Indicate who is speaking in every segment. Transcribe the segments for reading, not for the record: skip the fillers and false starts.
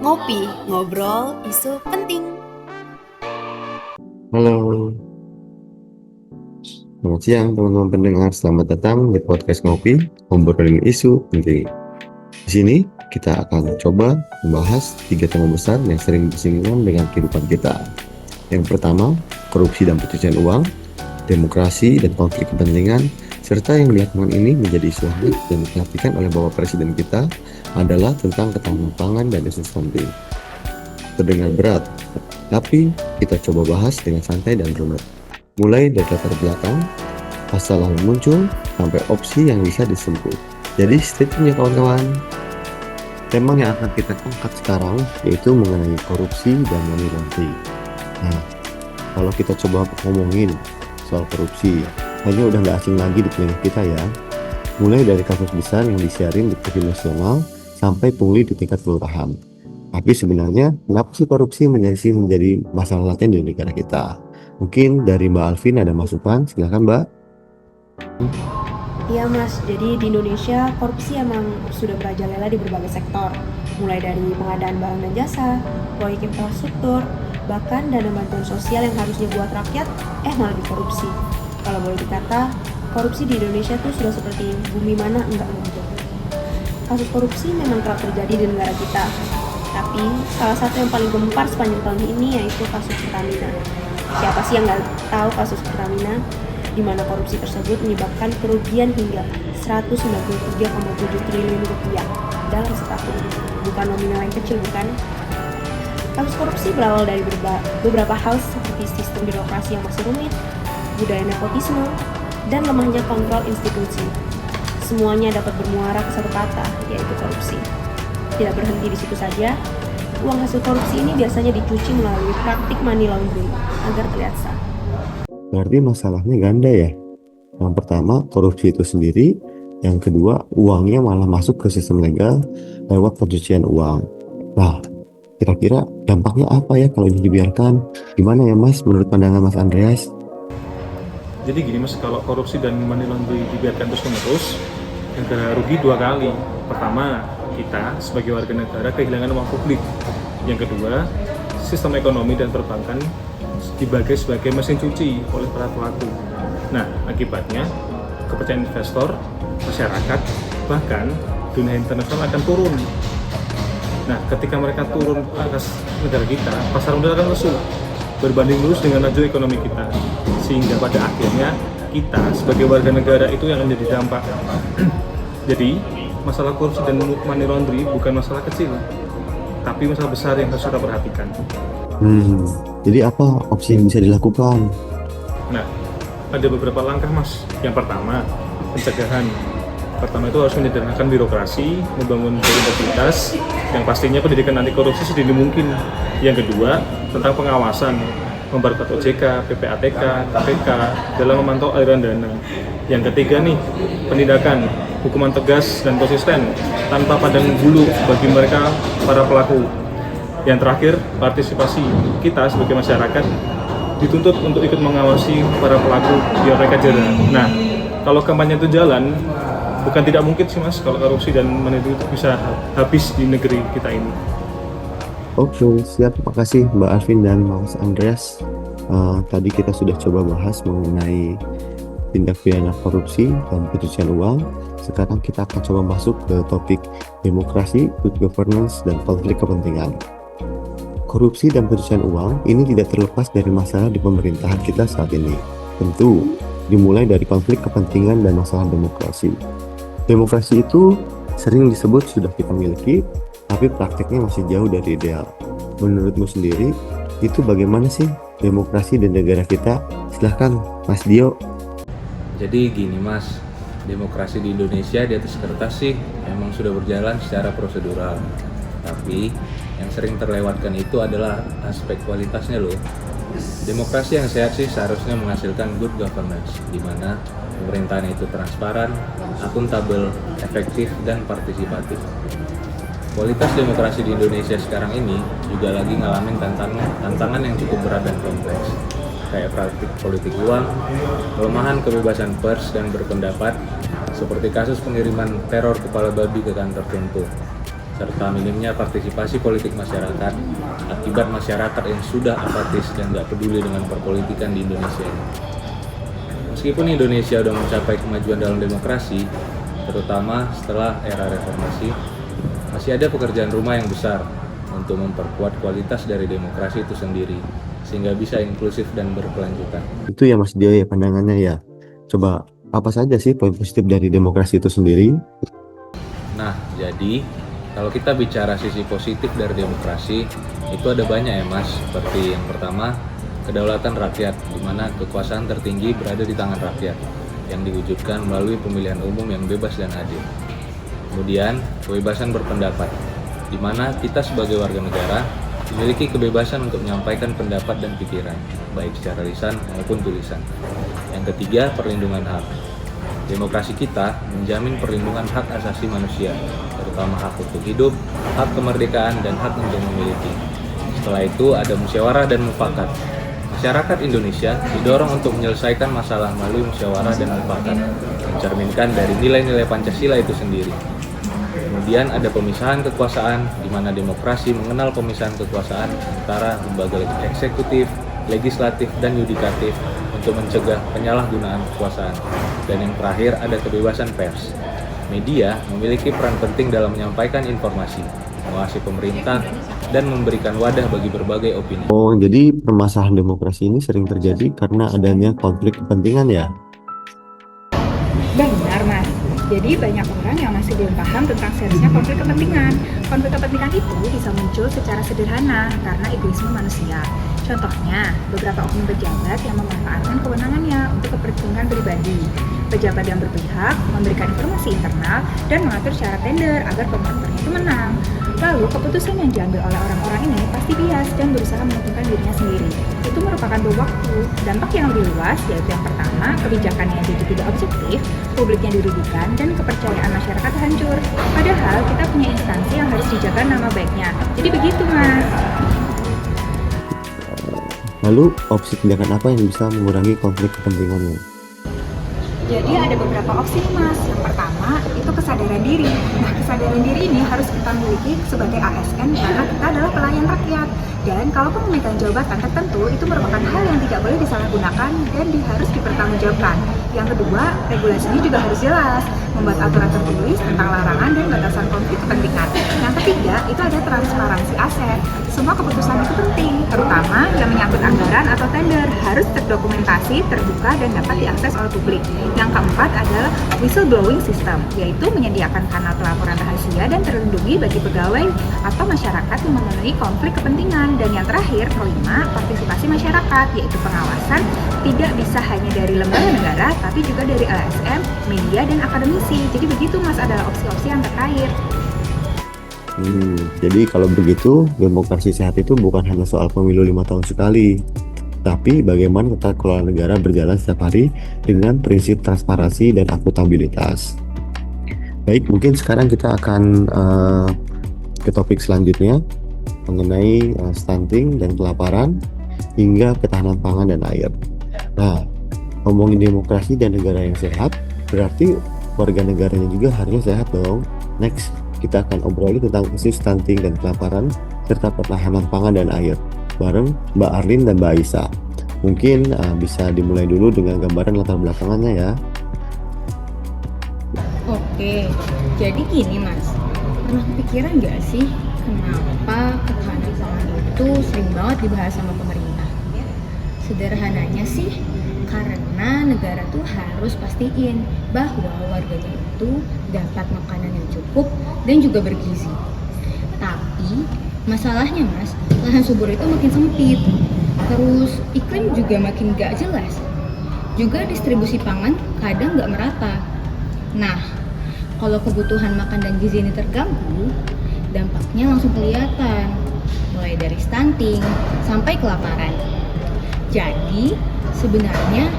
Speaker 1: Ngopi, ngobrol, isu penting.
Speaker 2: Halo, selamat siang teman-teman pendengar. Selamat datang di podcast Ngopi, ngobrolin isu penting. Di sini kita akan coba membahas 3 tema besar yang sering bersinggungan dengan kehidupan kita. Yang pertama, korupsi dan pencucian uang, demokrasi dan konflik kepentingan, serta yang belakangan ini menjadi isu hangat dan diperhatikan oleh Bapak Presiden kita adalah tentang ketahanan pangan dan isu stunting. Terdengar berat, tapi kita coba bahas dengan santai dan runut. Mulai dari latar belakang, masalah yang muncul, sampai opsi yang bisa disempuh. Jadi stay tune ya kawan-kawan. Tema yang akan kita angkat sekarang yaitu mengenai korupsi dan money laundering. Nah, kalau kita coba ngomongin soal korupsi, kayaknya udah nggak asing lagi di telinga kita ya. Mulai dari kasus besar yang disiarin di TV nasional sampai pungli di tingkat kelurahan. Tapi sebenarnya kenapa sih korupsi menjadi masalah laten di negara kita? Mungkin dari Mbak Alvin ada masukan, silakan Mbak.
Speaker 1: Iya Mas, jadi di Indonesia korupsi emang sudah merajalela di berbagai sektor. Mulai dari pengadaan barang dan jasa, proyek infrastruktur, bahkan dana bantuan sosial yang harusnya buat rakyat, malah dikorupsi. Kalau boleh dikata, korupsi di Indonesia tuh sudah seperti bumi mana enggak luntur. Kasus korupsi memang kerap terjadi di negara kita. Tapi salah satu yang paling gempar sepanjang tahun ini yaitu kasus Pertamina. Siapa sih yang nggak tahu kasus Pertamina, di mana korupsi tersebut menyebabkan kerugian hingga 193,7 triliun rupiah dalam setahun. Bukan nominal yang kecil, bukan? Kasus korupsi berawal dari beberapa hal seperti sistem birokrasi yang masih rumit, budaya nepotisme, dan lemahnya kontrol institusi. Semuanya dapat bermuara ke satu kata, yaitu korupsi. Tidak berhenti di situ saja, uang hasil korupsi ini biasanya dicuci melalui praktik money laundering agar terlihat sah.
Speaker 2: Berarti masalahnya ganda ya. Yang pertama, korupsi itu sendiri. Yang kedua, uangnya malah masuk ke sistem legal lewat pencucian uang. Nah, kira-kira dampaknya apa ya kalau ini dibiarkan? Gimana ya Mas, menurut pandangan Mas Andreas?
Speaker 3: Jadi gini Mas, kalau korupsi dan money laundering dibiarkan terus-menerus, negara rugi 2 kali. Pertama, kita sebagai warga negara kehilangan uang publik. Yang kedua, sistem ekonomi dan perbankan dibagi sebagai mesin cuci oleh para pelaku. Nah, akibatnya kepercayaan investor, masyarakat, bahkan dunia internasional akan turun. Nah, ketika mereka turun atas negara kita, pasar modal akan lesu, berbanding lurus dengan laju ekonomi kita. Sehingga pada akhirnya kita sebagai warga negara itu yang menjadi dampak. Jadi, masalah korupsi dan money laundering bukan masalah kecil, tapi masalah besar yang harus kita perhatikan.
Speaker 2: Jadi apa opsi yang bisa dilakukan?
Speaker 3: Nah, ada beberapa langkah Mas. Yang pertama, pencegahan. Pertama itu harus menyederhanakan birokrasi, membangun berintegritas, yang pastinya pendidikan anti korupsi sedini mungkin. Yang kedua, tentang pengawasan, memperkuat OJK, PPATK, KPK dalam memantau aliran dana. Yang ketiga nih, penindakan, hukuman tegas dan konsisten tanpa pandang bulu bagi mereka para pelaku. Yang terakhir, partisipasi kita sebagai masyarakat dituntut untuk ikut mengawasi para pelaku biar mereka jerah. Nah, kalau kampanye itu jalan, bukan tidak mungkin sih Mas kalau korupsi dan money itu bisa habis di negeri kita ini.
Speaker 2: Oke, siap. Terima kasih Mbak Alvin dan Mas Andreas. Tadi kita sudah coba bahas mengenai tindak pidana korupsi dan pencucian uang. Sekarang kita akan coba masuk ke topik demokrasi, good governance, dan konflik kepentingan. Korupsi dan pencucian uang ini tidak terlepas dari masalah di pemerintahan kita saat ini. Tentu, dimulai dari konflik kepentingan dan masalah demokrasi. Demokrasi itu sering disebut sudah kita miliki, tapi prakteknya masih jauh dari ideal. Menurutmu sendiri, itu bagaimana sih demokrasi dan negara kita? Silahkan, Mas Dio.
Speaker 4: Jadi gini Mas, demokrasi di Indonesia di atas kertas sih emang sudah berjalan secara prosedural. Tapi yang sering terlewatkan itu adalah aspek kualitasnya loh. Demokrasi yang sehat sih seharusnya menghasilkan good governance, di mana pemerintahan itu transparan, akuntabel, efektif, dan partisipatif. Kualitas demokrasi di Indonesia sekarang ini juga lagi ngalamin tantangan yang cukup berat dan kompleks, kayak praktik politik uang, pelemahan kebebasan pers dan berpendapat, seperti kasus pengiriman teror kepala babi ke kantor Tempo. serta minimnya partisipasi politik masyarakat akibat masyarakat yang sudah apatis dan nggak peduli dengan perpolitikan di Indonesia ini. Meskipun Indonesia sudah mencapai kemajuan dalam demokrasi, terutama setelah era reformasi, masih ada pekerjaan rumah yang besar untuk memperkuat kualitas dari demokrasi itu sendiri, sehingga bisa inklusif dan berkelanjutan.
Speaker 2: Itu ya Mas Dio ya pandangannya ya. Coba apa saja sih poin positif dari demokrasi itu sendiri?
Speaker 4: Nah, jadi kalau kita bicara sisi positif dari demokrasi, itu ada banyak ya Mas. Seperti yang pertama, kedaulatan rakyat, di mana kekuasaan tertinggi berada di tangan rakyat, yang diwujudkan melalui pemilihan umum yang bebas dan adil. Kemudian, kebebasan berpendapat, di mana kita sebagai warga negara memiliki kebebasan untuk menyampaikan pendapat dan pikiran, baik secara lisan maupun tulisan. Yang ketiga, perlindungan hak. Demokrasi kita menjamin perlindungan hak asasi manusia, terutama hak untuk hidup, hak kemerdekaan, dan hak untuk memiliki. Setelah itu ada musyawarah dan mufakat. Masyarakat Indonesia didorong untuk menyelesaikan masalah melalui musyawarah dan mufakat, mencerminkan dari nilai-nilai Pancasila itu sendiri. Kemudian ada pemisahan kekuasaan, di mana demokrasi mengenal pemisahan kekuasaan antara lembaga eksekutif, legislatif, dan yudikatif untuk mencegah penyalahgunaan kekuasaan. Dan yang terakhir ada kebebasan pers. Media memiliki peran penting dalam menyampaikan informasi, mengawasi pemerintah, dan memberikan wadah bagi berbagai opini.
Speaker 2: Oh, jadi permasalahan demokrasi ini sering terjadi karena adanya konflik kepentingan ya?
Speaker 5: Benar Mas, jadi banyak orang yang masih belum paham tentang seriusnya konflik kepentingan. Konflik kepentingan itu bisa muncul secara sederhana karena egoisme manusia. Contohnya, beberapa oknum pejabat yang memanfaatkan kewenangannya untuk kepentingan pribadi. Pejabat yang berpihak memberikan informasi internal dan mengatur syarat tender agar kompetitornya itu menang. Lalu, keputusan yang diambil oleh orang-orang ini pasti bias dan berusaha menguntungkan dirinya sendiri. Itu merupakan bom waktu. Dampak yang lebih luas yaitu yang pertama, kebijakannya jadi tidak objektif, publiknya dirugikan, dan kepercayaan masyarakat hancur. Padahal kita punya instansi yang harus dijaga nama baiknya. Jadi begitu, Mas.
Speaker 2: Lalu opsi tindakan apa yang bisa mengurangi konflik kepentingannya?
Speaker 5: Jadi ada beberapa opsi nih Mas. Yang pertama itu kesadaran diri. Nah, kesadaran diri ini harus kita miliki sebagai ASN karena kita adalah pelayan rakyat. Dan kalaupun memegang jabatan tertentu itu merupakan hal yang tidak boleh disalahgunakan dan harus dipertanggungjawabkan. Yang kedua, regulasinya juga harus jelas, membuat aturan tertulis tentang larangan dan batasan konflik kepentingan. Yang ketiga, itu ada transparansi aset. Semua keputusan itu penting, terutama yang menyangkut anggaran atau tender, harus terdokumentasi, terbuka, dan dapat diakses oleh publik. Yang keempat adalah whistleblowing system, yaitu menyediakan kanal pelaporan rahasia dan terlindungi bagi pegawai atau masyarakat yang memenuhi konflik kepentingan. Dan yang terakhir, kelima, partisipasi masyarakat, yaitu pengawasan tidak bisa hanya dari lembaga negara, tapi juga dari LSM, media, dan akademisi. Jadi begitu Mas, adalah opsi-opsi yang terkait.
Speaker 2: Jadi kalau begitu, demokrasi sehat itu bukan hanya soal pemilu 5 tahun sekali, tapi bagaimana tata kelola negara berjalan setiap hari dengan prinsip transparansi dan akuntabilitas. Baik, mungkin sekarang kita akan ke topik selanjutnya mengenai stunting dan kelaparan hingga ketahanan pangan dan air. Nah, ngomongin demokrasi dan negara yang sehat, berarti warga negaranya juga harusnya sehat dong. Next, kita akan obrolin tentang isu stunting dan kelaparan serta ketahanan pangan dan air bareng Mbak Arlin dan Mbak Aisyah. Mungkin bisa dimulai dulu dengan gambaran latar belakangnya ya.
Speaker 6: Oke, jadi gini Mas, pernah kepikiran nggak sih kenapa ketahanan pangan itu sering banget dibahas sama pemerintah? Sederhananya sih, karena negara tuh harus pastiin bahwa warganya itu dapat makanan yang cukup dan juga bergizi. Tapi masalahnya Mas, lahan subur itu makin sempit, terus iklim juga makin gak jelas. Juga distribusi pangan kadang gak merata. Nah, kalau kebutuhan makan dan gizi ini terganggu, dampaknya langsung kelihatan, mulai dari stunting sampai kelaparan. Jadi, sebenarnya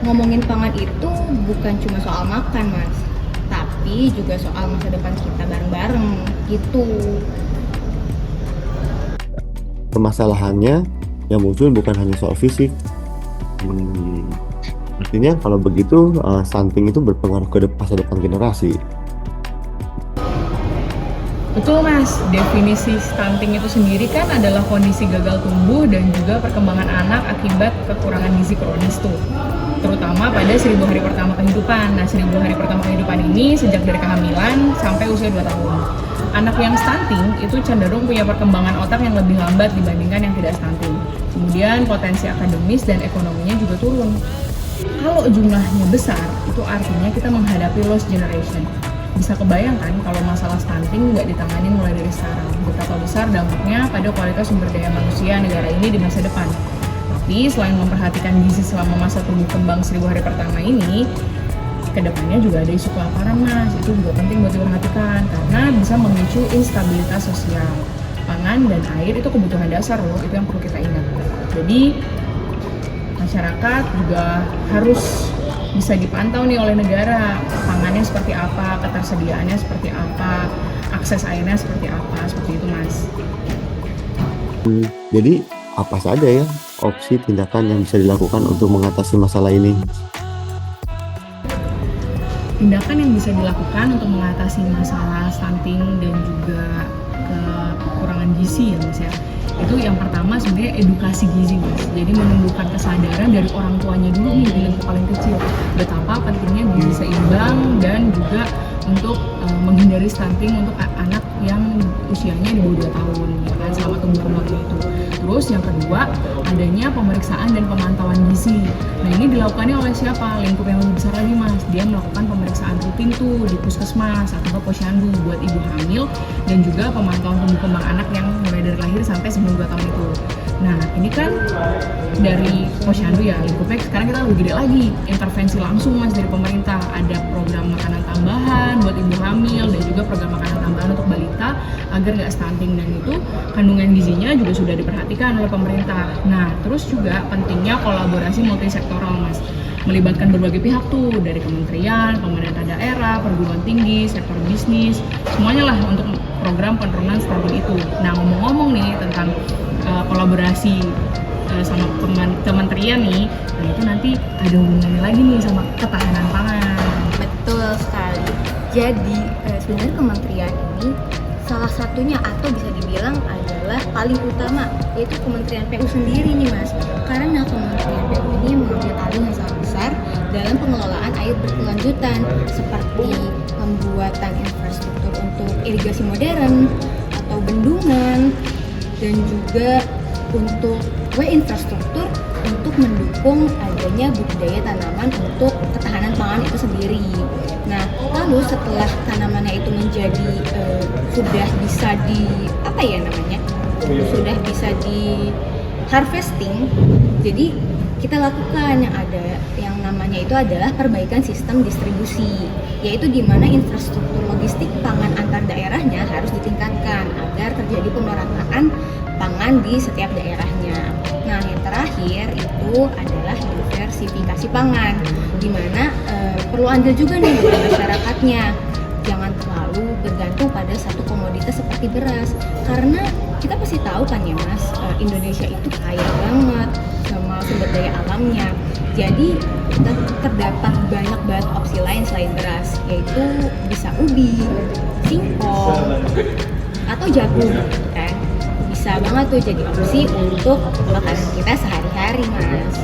Speaker 6: ngomongin pangan itu bukan cuma soal makan Mas, tapi juga soal masa depan kita bareng-bareng gitu.
Speaker 2: Permasalahannya yang muncul bukan hanya soal fisik. Artinya kalau begitu stunting itu berpengaruh ke masa depan generasi.
Speaker 7: Betul Mas, definisi stunting itu sendiri kan adalah kondisi gagal tumbuh dan juga perkembangan anak akibat kekurangan gizi kronis tuh. Terutama pada 1000 hari pertama kehidupan. Nah, 1000 hari pertama kehidupan ini sejak dari kehamilan sampai usia 2 tahun. Anak yang stunting itu cenderung punya perkembangan otak yang lebih lambat dibandingkan yang tidak stunting. Kemudian potensi akademis dan ekonominya juga turun. Kalau jumlahnya besar, itu artinya kita menghadapi lost generation. Bisa kebayangkan kalau masalah stunting nggak ditangani mulai dari sekarang, betapa besar dampaknya pada kualitas sumber daya manusia negara ini di masa depan. Tapi selain memperhatikan gizi selama masa tumbuh kembang 1000 hari pertama ini, kedepannya juga ada isu kelaparan Mas, itu juga penting buat diperhatikan karena bisa memicu instabilitas sosial. Pangan dan air itu kebutuhan dasar loh, itu yang perlu kita ingat. Jadi masyarakat juga harus bisa dipantau nih oleh negara, pangannya seperti apa, ketersediaannya seperti apa, akses airnya seperti apa, seperti itu Mas.
Speaker 2: Jadi apa saja ya opsi tindakan yang bisa dilakukan untuk mengatasi masalah ini?
Speaker 7: Tindakan yang bisa dilakukan untuk mengatasi masalah stunting dan juga kekurangan gizi ya Mas ya. Itu yang pertama sebenarnya edukasi gizi Mas. Jadi menumbuhkan kesadaran dari orang tuanya dulu nih di lingkup paling kecil. Betapa pentingnya gizi seimbang dan juga untuk menghindari stunting untuk anak yang usianya di bawah 2 tahun ya kan, selama tumbuh kembangnya itu. Terus yang kedua, adanya pemeriksaan dan pemantauan gizi. Nah ini dilakukannya oleh siapa? Lingkup yang lebih besar lagi Mas. Dia melakukan pemeriksaan rutin tuh di puskesmas atau posyandu buat ibu hamil dan juga pemantauan tumbuh kembang anak yang mulai dari lahir sampai sebelum 2 tahun itu. Nah ini kan dari posyandu ya lingkupnya, sekarang kita lebih gede lagi, intervensi langsung Mas dari pemerintah. Ada program makanan tambahan buat ibu hamil dan juga program makanan tambahan untuk balita agar nggak stunting, dan itu kandungan gizinya juga sudah diperhatikan oleh pemerintah. Nah terus juga pentingnya kolaborasi multisektoral Mas, melibatkan berbagai pihak tuh dari kementerian, pemerintah daerah, perguruan tinggi, sektor bisnis, semuanya lah untuk program penurunan stunting itu. Nah ngomong-ngomong nih tentang kolaborasi sama kementerian nih, nah itu nanti ada hubungannya lagi nih sama ketahanan pangan.
Speaker 6: Betul sekali. Jadi sebenarnya kementerian ini salah satunya atau bisa dibilang adalah paling utama, yaitu Kementerian PU sendiri nih Mas. Karena Kementerian PU ini mengambil alih yang sangat besar dalam pengelolaan air berkelanjutan seperti pembuatan infrastruktur untuk irigasi modern atau bendungan, dan juga untuk infrastruktur untuk mendukung adanya budidaya tanaman untuk ketahanan pangan itu sendiri. Nah, lalu setelah tanamannya itu menjadi sudah bisa sudah bisa di harvesting, jadi kita lakukan yang namanya itu adalah perbaikan sistem distribusi, yaitu di mana infrastruktur logistik pangan antar daerahnya harus ditingkatkan agar terjadi pemerataan pangan di setiap daerahnya. Nah, yang terakhir itu adalah diversifikasi pangan, di mana perlu andil juga nih dari masyarakatnya. Jangan terlalu bergantung pada satu komoditas seperti beras, karena kita pasti tahu kan ya Mas, Indonesia itu kaya banget sama sumber daya alamnya. Jadi terdapat banyak banget opsi lain selain beras, yaitu bisa ubi, singkong, atau jagung kan. Bisa banget tuh jadi opsi untuk makanan kita sehari-hari Mas.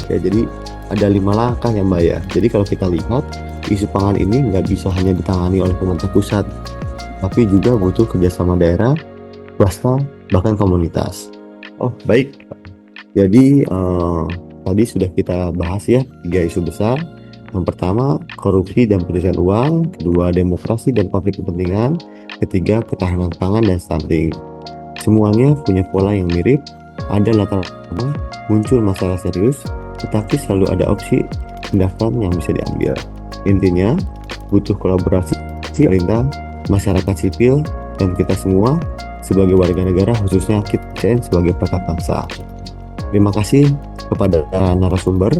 Speaker 2: Ya, jadi ada 5 langkah ya Mbak ya. Jadi kalau kita lihat, isu pangan ini nggak bisa hanya ditangani oleh pemerintah pusat, tapi juga butuh kerjasama daerah, swasta, bahkan komunitas. Oh baik, jadi tadi sudah kita bahas ya 3 isu besar. Yang pertama, korupsi dan pencucian uang. Kedua, demokrasi dan konflik kepentingan. Ketiga, ketahanan pangan dan stunting. Semuanya punya pola yang mirip, ada latar belakang, muncul masalah serius, tetapi selalu ada opsi tindakan yang bisa diambil. Intinya, butuh kolaborasi pemerintah, masyarakat sipil, dan kita semua sebagai warga negara, khususnya kita sebagai perangkat bangsa. Terima kasih kepada narasumber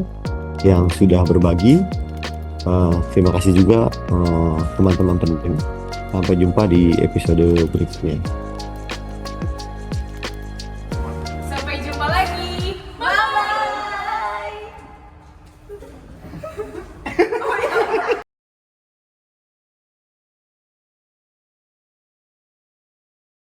Speaker 2: yang sudah berbagi. Terima kasih juga teman-teman penonton. Sampai jumpa di episode berikutnya.